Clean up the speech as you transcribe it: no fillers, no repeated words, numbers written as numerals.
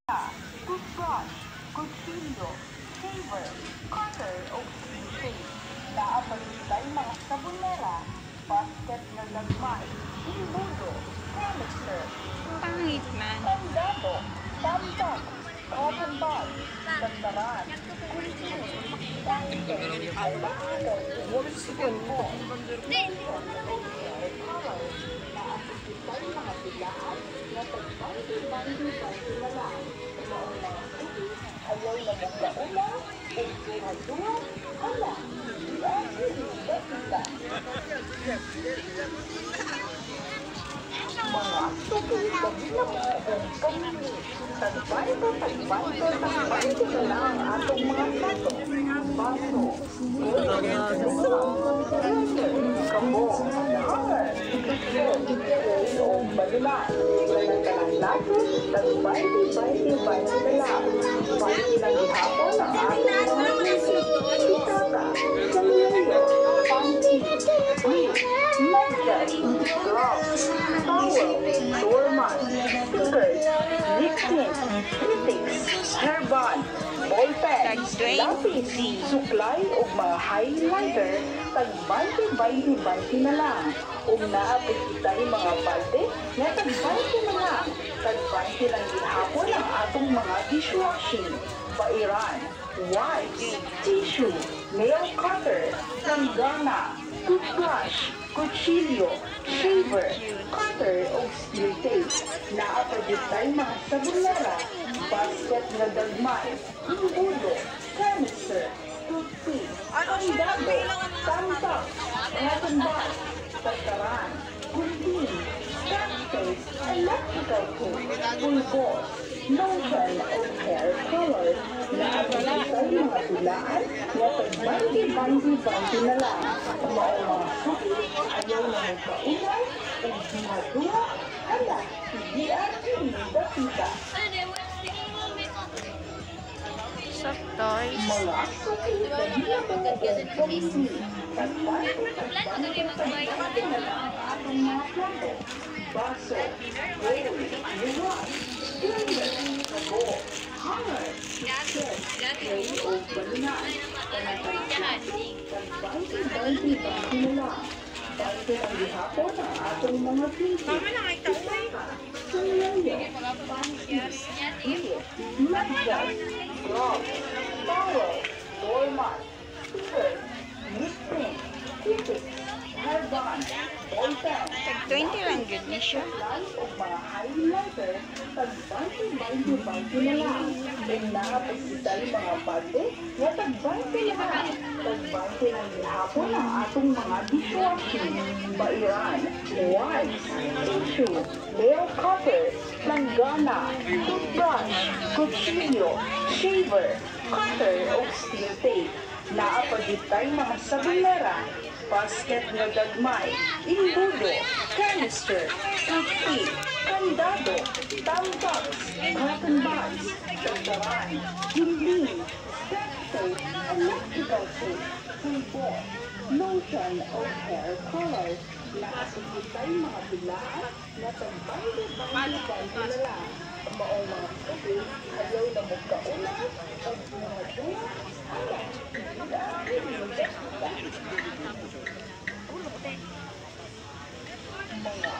toothbrush, kutsilyo, shaver, cutter o toothpaste. Naapagitay mga sabonera, basket na lagmay, imbudo, canister, Pangit man. kandado, tamtak, cotton bud, sandaran, kutsilyo, tangke, alakal, wulsipo, naapagitay mga bilaan na tagbanti-banti-banti na lang. Ayaw na mong kaula, duha-duha, hala, mga tukong pagila mo ang pamili. Tagbay ko na lang ang atong mga plato, baso, kamo, hanger, o balulan. Kalang lagot, tagbay na lang. Pagin lang ihapon ang atong mga pitaka, salyoyo, panty, medyan, gloves, towel, doormat, stickers, lipstick, critics, hairband, ballpen, lapis, suklay o mga highlighter, tag-20 na lang. Kung naabot kita yung mga balde, nga tag-20 na lang. Tag-20 lang ihapon ang atong mga dishwashing, bairan, wipes, tissue, nail cutter, sanggana, toothbrush, kutsilyo, shaver, cutter o steel tape. Naapagitay mga sabonera, basket na dagmay, imbudo, canister, toothpaste, kandado, tamtak, cotton bud, sandaran, kuntin, toothpaste, electrical tape, pulbos, lotion o hair color. Naapagitay mga bilaan na tag-banti na lang. Maong mga suki, ayaw na magkaulay, o duha-duha, hala, hindi atin dapita. Soft toys. Mga suki, dahil mo ang pamili. Tag-banti na lang ang atong mga plato, baso, bowl, luwas, blender, kabo, hanger, tray o balunan. Tag-banti na lang. Bante ang ihapon ang atong mga pinto, pitaka, salyoyo, panties, clip, medyan, gloves, towel, doormat, stickers, lipstick, critics, hairband, ballpen, Tag-20 lang yun ni siya. o mga highlighter, tag-20 na lang. Kung nakapagkita yung mga bante, nga tag-20 na lang. Tag-20 lang ihapon ang atong mga dishwashing, bairan, wipes, tissue, nail cutter, langgana, toothbrush, kutsilyo, shaver, cutter o steel tape. Naapagitay mga sabonera, basket na dagmay, imbudo, canister, toothpaste, kandado, tamtax, cotton buds, sandaran, dinding, step tape, electrical tape, pulbos, lotion o hair color. Naapagitay mga bilaan na tag-banti na lang. Maong mga suki, ayaw na magkaula, o duha-duha, hala, hindi atin yung mga